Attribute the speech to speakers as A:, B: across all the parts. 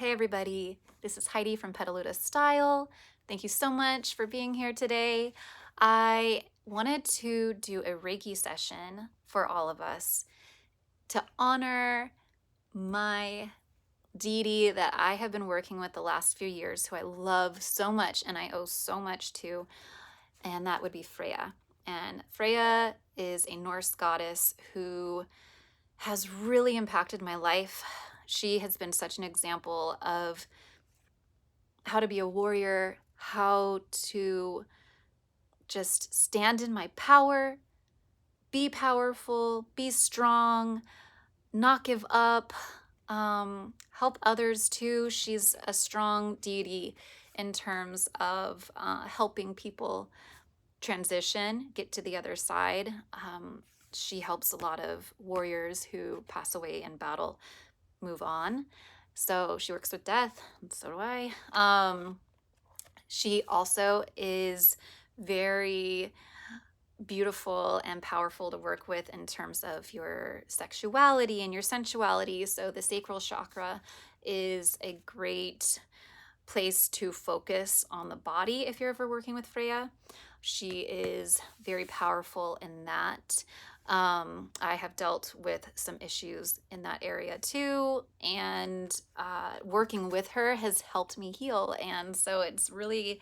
A: Hey everybody, this is Heidi from Petaluda Style. Thank you so much for being here today. I wanted to do a Reiki session for all of us to honor my deity that I have been working with the last few years, who I love so much and I owe so much to, and that would be Freyja. And Freyja is a Norse goddess who has really impacted my life. She has been such an example of how to be a warrior, how to just stand in my power, be powerful, be strong, not give up, help others too. She's a strong deity in terms of helping people transition, get to the other side. She helps a lot of warriors who pass away in battle move on. So she works with death, and so do I. She also is very beautiful and powerful to work with in terms of your sexuality and your sensuality. So the sacral chakra is a great place to focus on the body if you're ever working with Freyja. She is very powerful in that. I have dealt with some issues in that area too, and working with her has helped me heal. And so it's really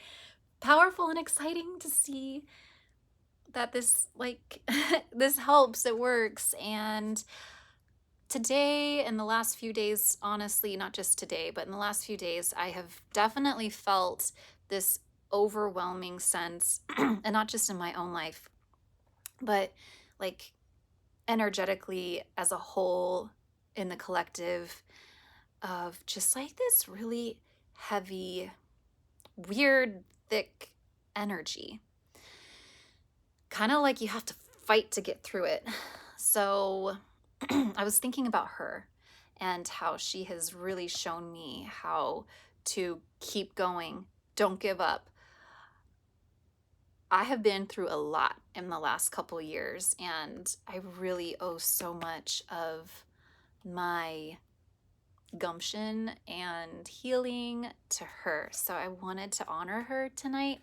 A: powerful and exciting to see that this this helps, it works. And today, in the last few days, honestly, not just today, but in the last few days, I have definitely felt this overwhelming sense, and not just in my own life, but like energetically as a whole in the collective, of just like this really heavy, weird, thick energy. Kind of like you have to fight to get through it. So I was thinking about her and how she has really shown me how to keep going, don't give up. I have been through a lot in the last couple years, and I really owe so much of my gumption and healing to her. So I wanted to honor her tonight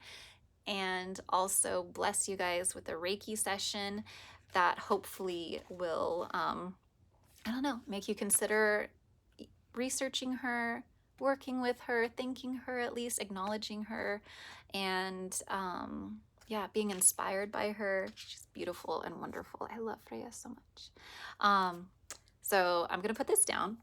A: and also bless you guys with a Reiki session that hopefully will, I don't know, make you consider researching her, working with her, thanking her, at least acknowledging her, and yeah, being inspired by her. She's beautiful and wonderful. I love Freyja so much. So I'm gonna put this down.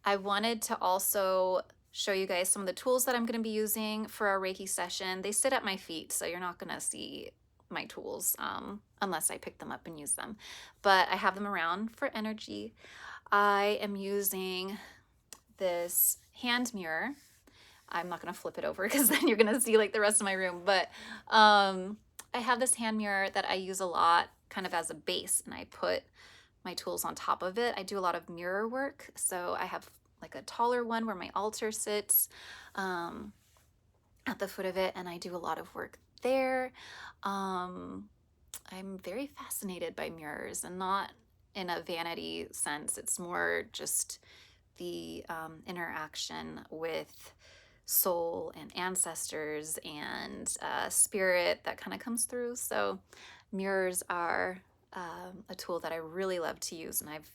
A: I wanted to also show you guys some of the tools that I'm going to be using for our Reiki session. They sit at my feet, so you're not going to see my tools unless I pick them up and use them. But I have them around for energy. I am using this hand mirror. I'm not going to flip it over because then you're going to see like the rest of my room. But I have this hand mirror that I use a lot kind of as a base, and I put my tools on top of it. I do a lot of mirror work, so I have like a taller one where my altar sits at the foot of it, and I do a lot of work there. I'm very fascinated by mirrors, and not in a vanity sense. It's more just the interaction with soul and ancestors and spirit that kind of comes through. So mirrors are a tool that I really love to use, and I've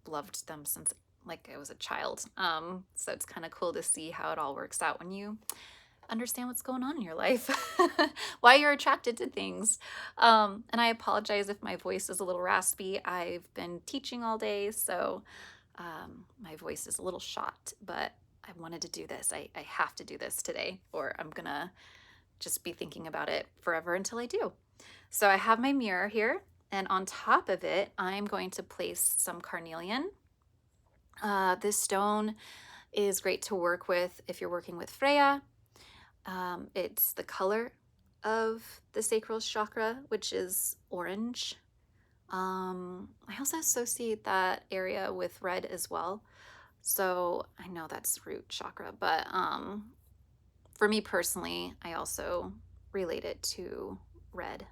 A: loved them since like I was a child. So it's kind of cool to see how it all works out when you understand what's going on in your life, why you're attracted to things. And I apologize if my voice is a little raspy. I've been teaching all day, so my voice is a little shot, but I wanted to do this. I have to do this today, or I'm gonna just be thinking about it forever until I do. So I have my mirror here, and on top of it, I'm going to place some carnelian. This stone is great to work with if you're working with Freyja. It's the color of the sacral chakra, which is orange. I also associate that area with red as well. So I know that's root chakra, but for me personally, I also relate it to red.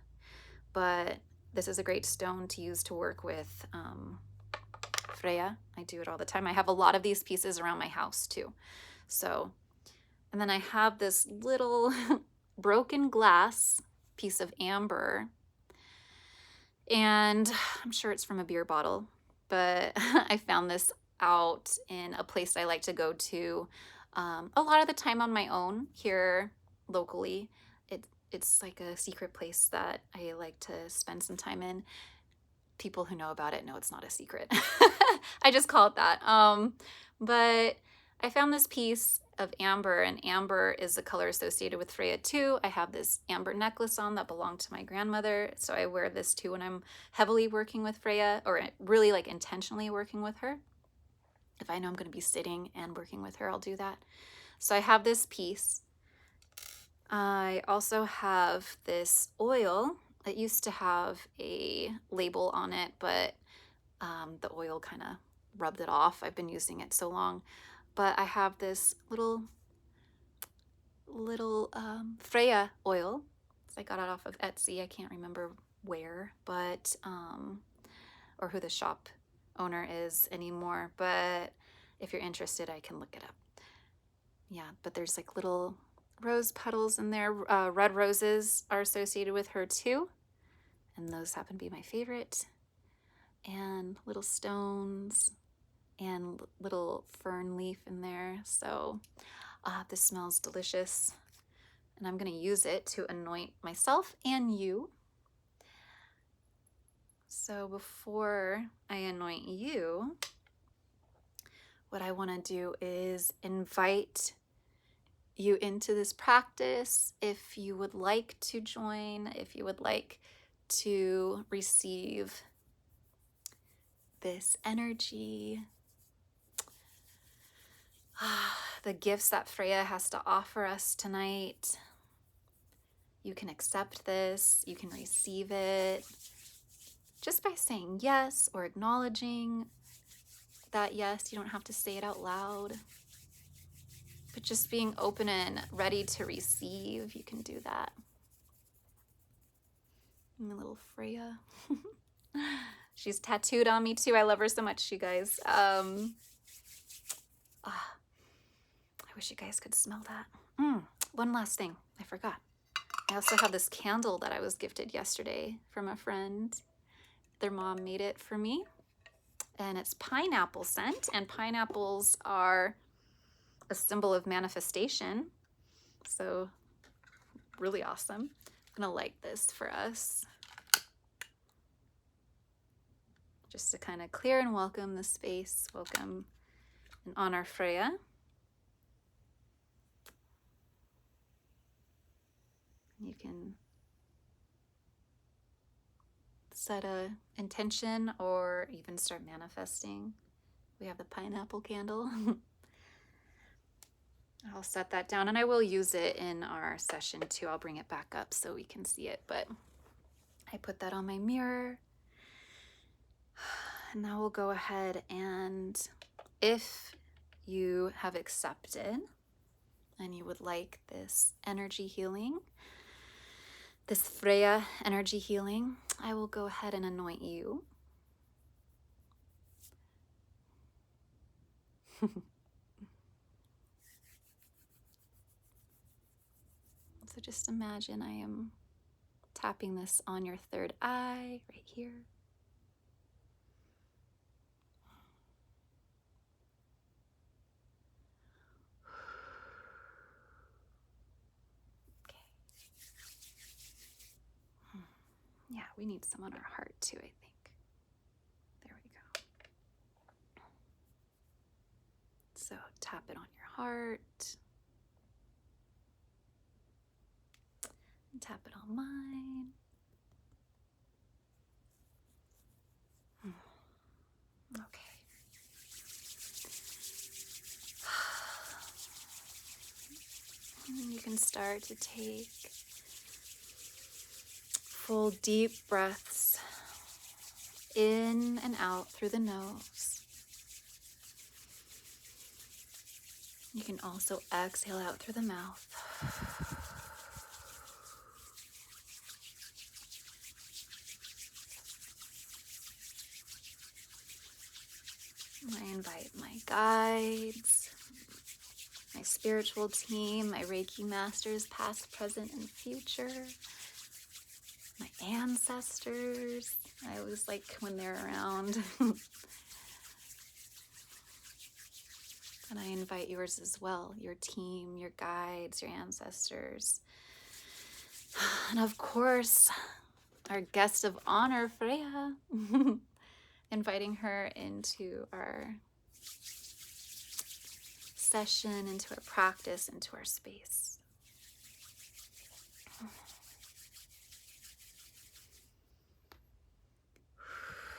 A: But this is a great stone to use to work with Freyja. I do it all the time. I have a lot of these pieces around my house too. So, and then I have this little broken glass piece of amber, and I'm sure it's from a beer bottle, but I found this out in a place I like to go to a lot of the time on my own here locally. It's like a secret place that I like to spend some time in. People who know about it know it's not a secret. I just call it that. But I found this piece of amber, and amber is the color associated with Freyja too. I have this amber necklace on that belonged to my grandmother, so I wear this too when I'm heavily working with Freyja, or really like intentionally working with her. If I know I'm going to be sitting and working with her, I'll do that. So I have this piece. I also have this oil. It used to have a label on it, but the oil kind of rubbed it off. I've been using it so long. But I have this little Freyja oil. I got it off of Etsy. I can't remember where, but or who the shop owner is anymore. But if you're interested, I can look it up. Yeah, but there's like little rose petals in there. Red roses are associated with her too, and those happen to be my favorite. And little stones and little fern leaf in there. So this smells delicious, and I'm going to use it to anoint myself and you. So before I anoint you, what I want to do is invite you into this practice. If you would like to join, if you would like to receive this energy, the gifts that Freyja has to offer us tonight, you can accept this, you can receive it just by saying yes or acknowledging that yes. You don't have to say it out loud, but just being open and ready to receive, you can do that. My little Freyja. She's tattooed on me too. I love her so much, you guys. I wish you guys could smell that. One last thing, I forgot. I also have this candle that I was gifted yesterday from a friend. Their mom made it for me, and it's pineapple scent, and pineapples are a symbol of manifestation. So really awesome. I'm gonna light this for us, just to kind of clear and welcome the space, welcome and honor Freyja. You can set a intention or even start manifesting. We have the pineapple candle. I'll set that down, and I will use it in our session too. I'll bring it back up so we can see it, but I put that on my mirror. And now we'll go ahead, and if you have accepted and you would like this energy healing, this Freyja energy healing, I will go ahead and anoint you. So just imagine I am tapping this on your third eye right here. Okay. Yeah, we need some on our heart too, I think. There we go. So tap it on your heart. And tap it on mine. Okay. And you can start to take full deep breaths in and out through the nose. You can also exhale out through the mouth. I invite my guides, my spiritual team, my Reiki masters, past, present, and future, my ancestors. I always like when they're around. And I invite yours as well, your team, your guides, your ancestors. And of course, our guest of honor, Freyja. Inviting her into our session, into our practice, into our space.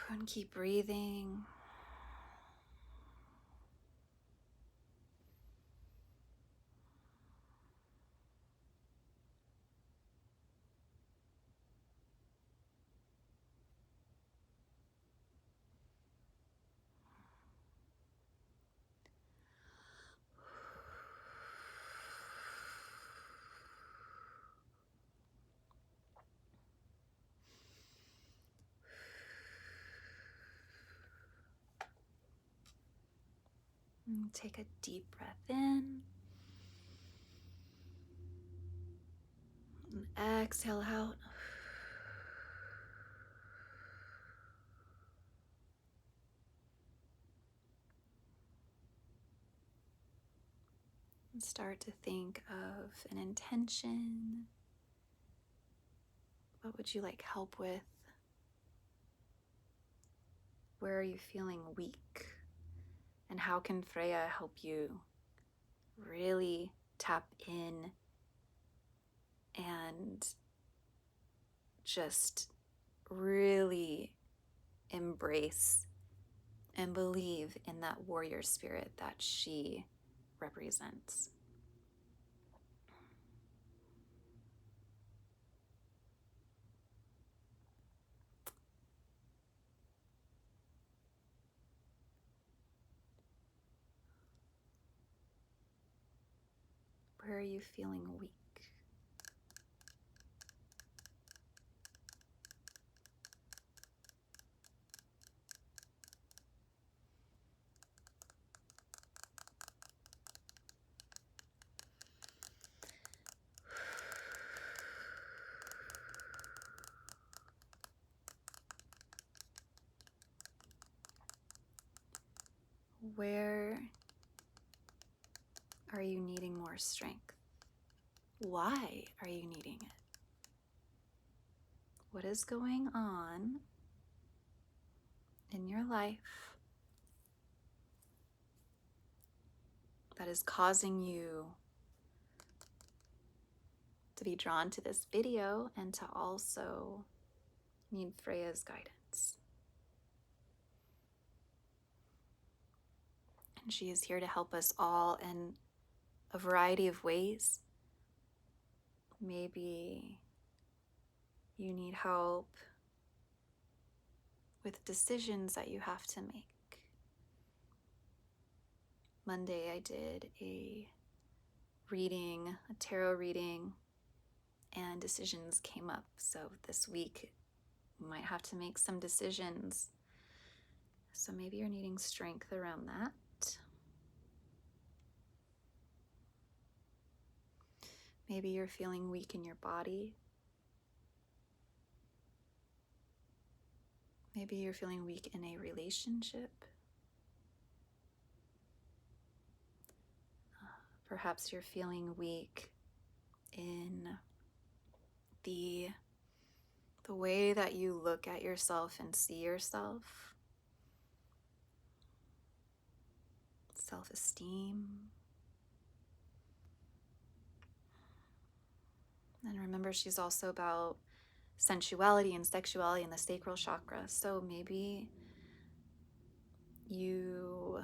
A: And keep breathing. And take a deep breath in. And exhale out. And start to think of an intention. What would you like help with? Where are you feeling weak? And how can Freyja help you really tap in and just really embrace and believe in that warrior spirit that she represents? Where are you feeling weak? Where are you needing more strength? Why are you needing it? What is going on in your life that is causing you to be drawn to this video and to also need Freyja's guidance? And she is here to help us all in a variety of ways. Maybe you need help with decisions that you have to make. Monday I did a tarot reading, and decisions came up. So this week you might have to make some decisions. So maybe you're needing strength around that. Maybe you're feeling weak in your body. Maybe you're feeling weak in a relationship. Perhaps you're feeling weak in the way that you look at yourself and see yourself. Self-esteem. And remember, she's also about sensuality and sexuality and the sacral chakra. So maybe you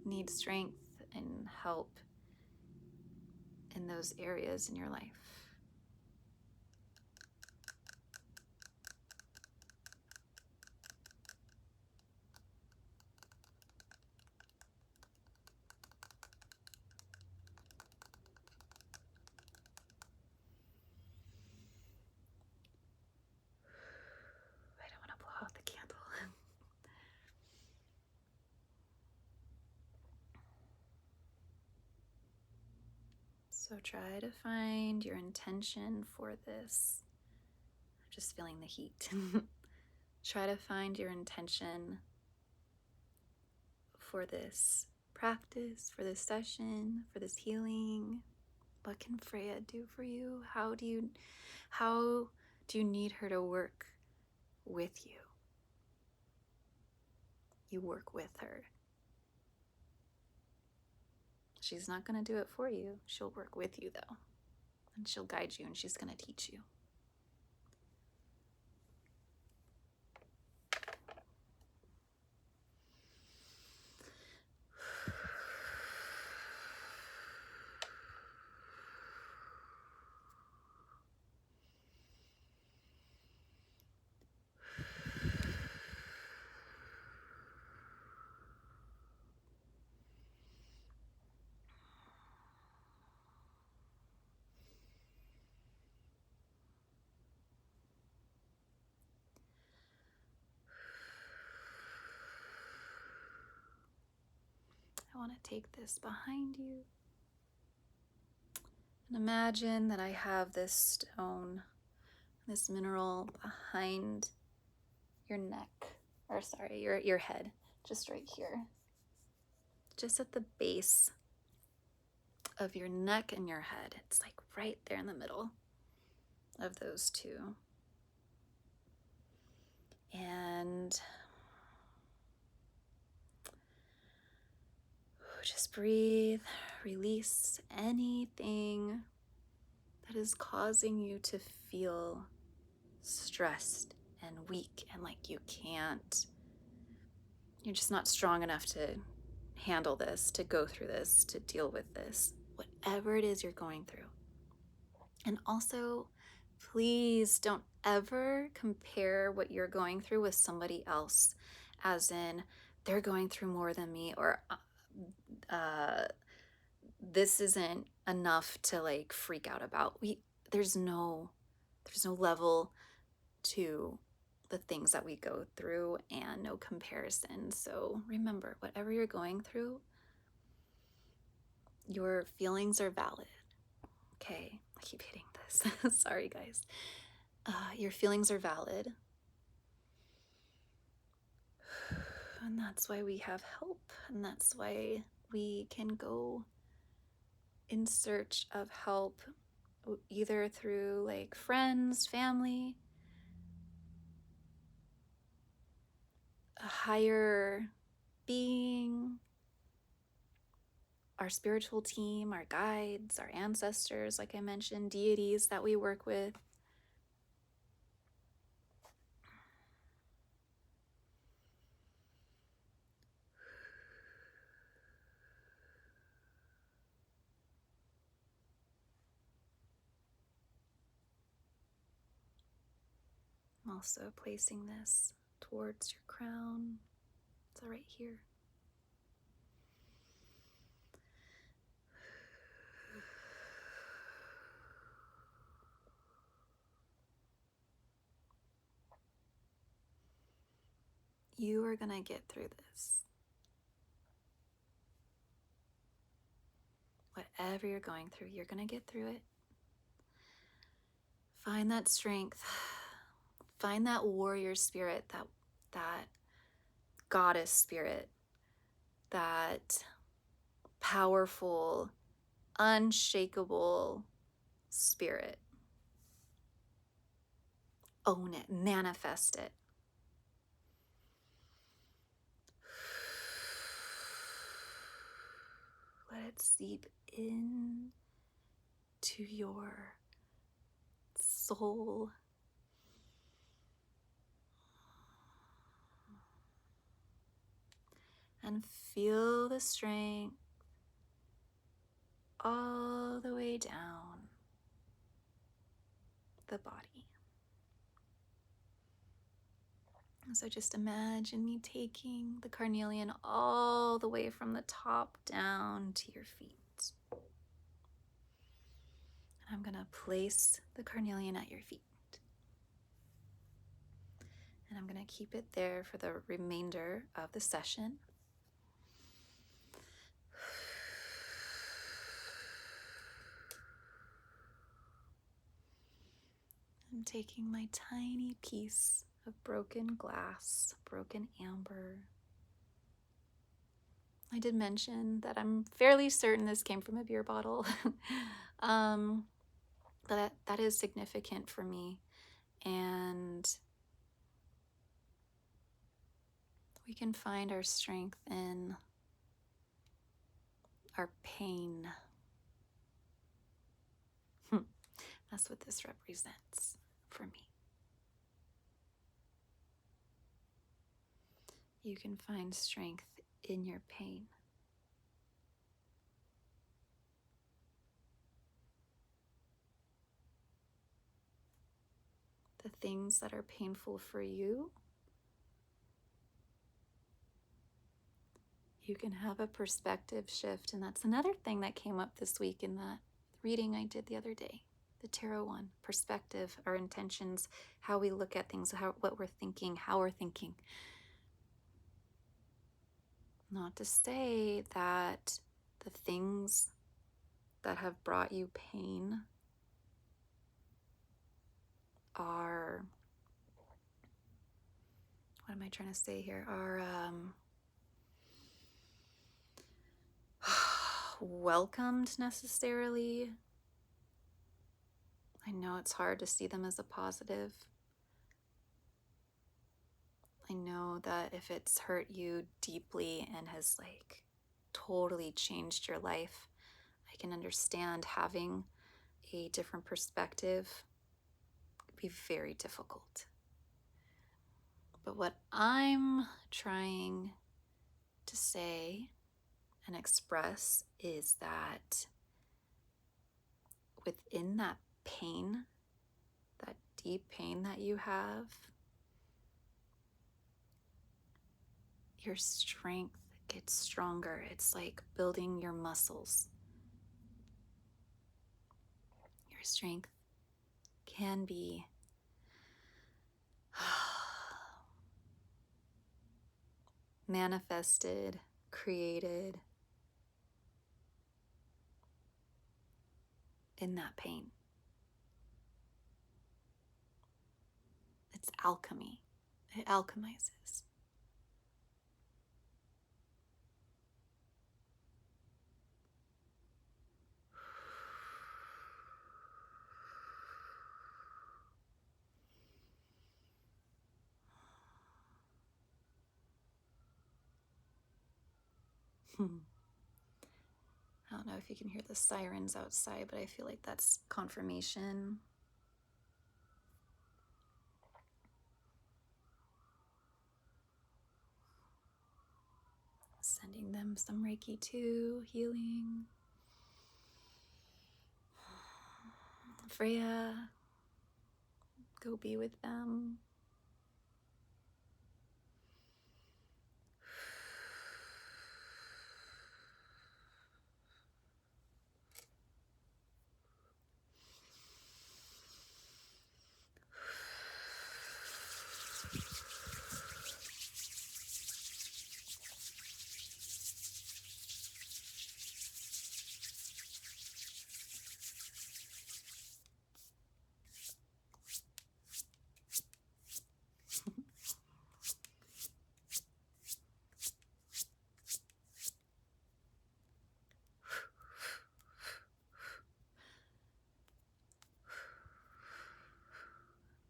A: need strength and help in those areas in your life. I don't want to blow out the candle. So try to find your intention for this. I'm just feeling the heat. Try to find your intention for this practice, for this session, for this healing. What can Freyja do for you? How do you need her to work with you? You work with her. She's not going to do it for you. She'll work with you though. And she'll guide you and she's going to teach you. I want to take this behind you and imagine that I have this stone, this mineral behind your neck, or sorry, your head, just right here, just at the base of your neck and your head. It's like right there in the middle of those two. And just breathe, release anything that is causing you to feel stressed and weak and like you're just not strong enough to handle this, to go through this, to deal with this, whatever it is you're going through. And also, please don't ever compare what you're going through with somebody else, as in they're going through more than me, or this isn't enough to like freak out about. There's no level to the things that we go through and no comparison. So remember, whatever you're going through, your feelings are valid. Okay, I keep hitting this. Sorry, guys. Your feelings are valid. And that's why we have help. And that's why we can go in search of help, either through like friends, family, a higher being, our spiritual team, our guides, our ancestors, like I mentioned, deities that we work with. I'm also placing this towards your crown. So right here. You are gonna get through this. Whatever you're going through, you're gonna get through it. Find that strength. Find that warrior spirit, that goddess spirit, that powerful, unshakable spirit. Own it, manifest it. Let it seep in to your soul. And feel the strength all the way down the body. So just imagine me taking the carnelian all the way from the top down to your feet. And I'm gonna place the carnelian at your feet. And I'm gonna keep it there for the remainder of the session. I'm taking my tiny piece of broken glass, broken amber. I did mention that I'm fairly certain this came from a beer bottle. But that is significant for me. And we can find our strength in our pain. That's what this represents for me. You can find strength in your pain. The things that are painful for you, you can have a perspective shift. And that's another thing that came up this week in that reading I did the other day. The tarot one, perspective, our intentions, how we look at things, what we're thinking, how we're thinking. Not to say that the things that have brought you pain are, what am I trying to say here, are welcomed necessarily. I know it's hard to see them as a positive. I know that if it's hurt you deeply and has like totally changed your life, I can understand having a different perspective could be very difficult. But what I'm trying to say and express is that within that pain, that deep pain that you have, your strength gets stronger. It's like building your muscles. Your strength can be manifested, created in that pain. It's alchemy. It alchemizes. I don't know if you can hear the sirens outside, but I feel like that's confirmation. Sending them some Reiki too, healing. Freyja, go be with them.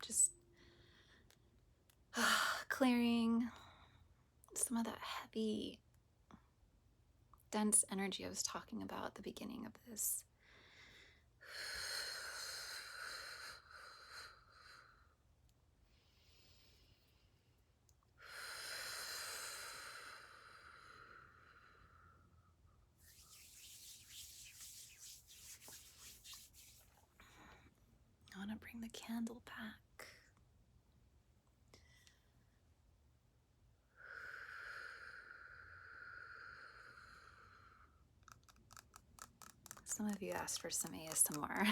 A: Just clearing some of that heavy, dense energy I was talking about at the beginning of this. I want to bring the candle back. Some of you asked for some ASMR.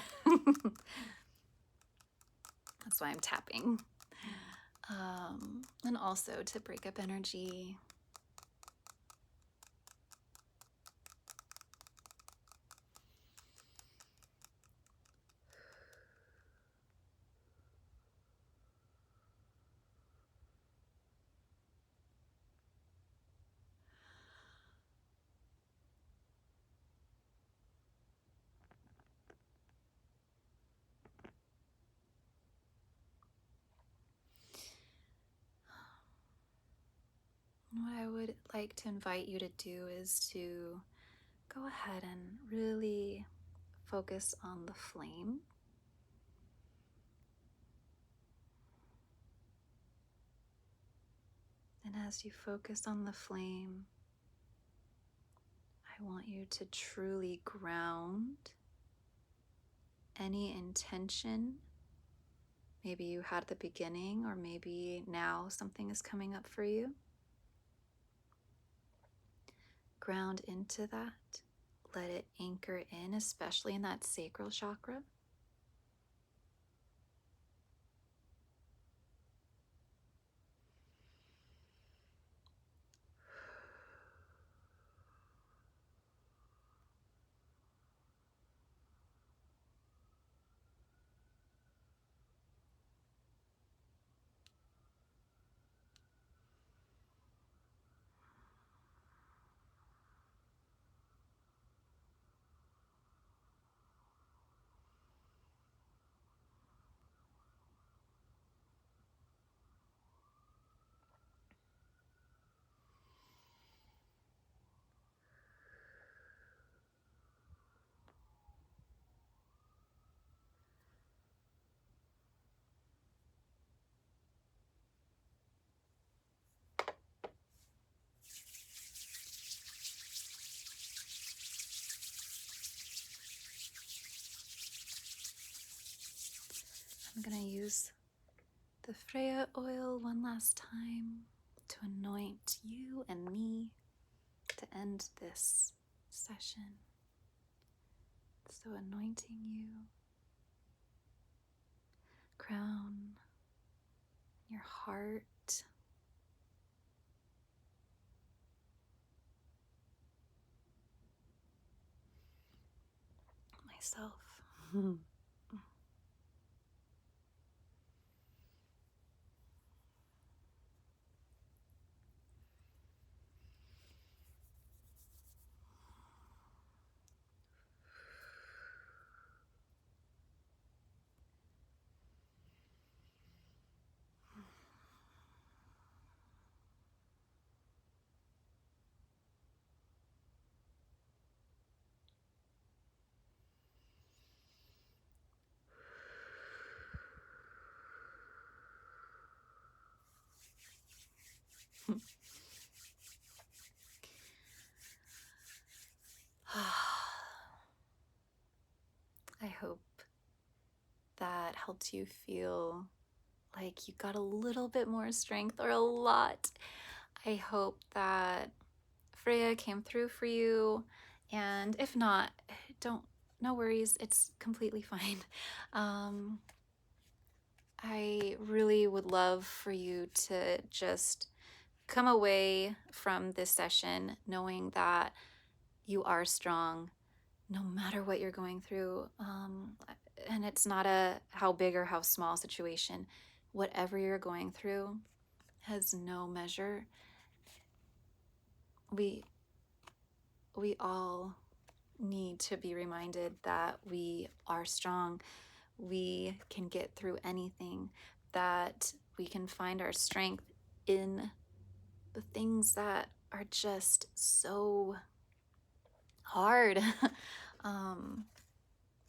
A: That's why I'm tapping. And also to break up energy. would like to invite you to do is to go ahead and really focus on the flame. And as you focus on the flame, I want you to truly ground any intention maybe you had at the beginning, or maybe now something is coming up for you. Ground into that. Let it anchor in, especially in that sacral chakra. I'm going to use the Freyja oil one last time to anoint you and me to end this session. So anointing you, crown, your heart, myself. I hope that helped you feel like you got a little bit more strength, or a lot. I hope that Freyja came through for you, and if not, no worries, it's completely fine. I really would love for you to just come away from this session knowing that you are strong no matter what you're going through. And it's not a how big or how small situation. Whatever you're going through has no measure. We all need to be reminded that we are strong. We can get through anything, that we can find our strength in the things that are just so hard.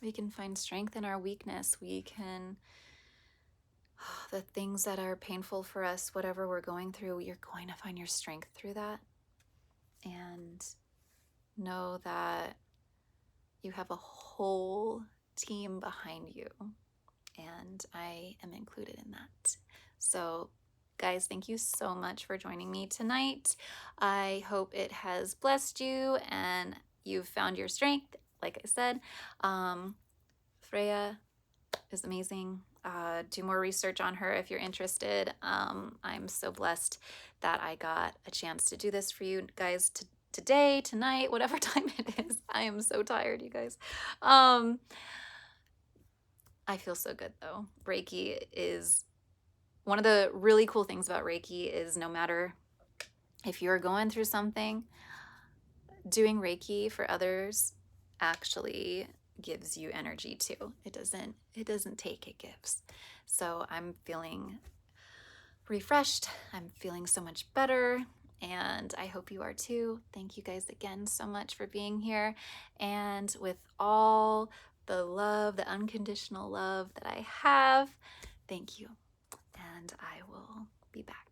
A: We can find strength in our weakness. The things that are painful for us, whatever we're going through, you're going to find your strength through that. And know that you have a whole team behind you, and I am included in that. So guys, thank you so much for joining me tonight. I hope it has blessed you and you've found your strength. Like I said, Freyja is amazing. Do more research on her if you're interested. I'm so blessed that I got a chance to do this for you guys today, tonight, whatever time it is. I am so tired, you guys. I feel so good though. Reiki is one of the really cool things about Reiki is no matter if you're going through something, doing Reiki for others actually gives you energy too. It doesn't take, it gives. So I'm feeling refreshed. I'm feeling so much better. and I hope you are too. Thank you guys again so much for being here. And with all the love, the unconditional love that I have, thank you. And I will be back.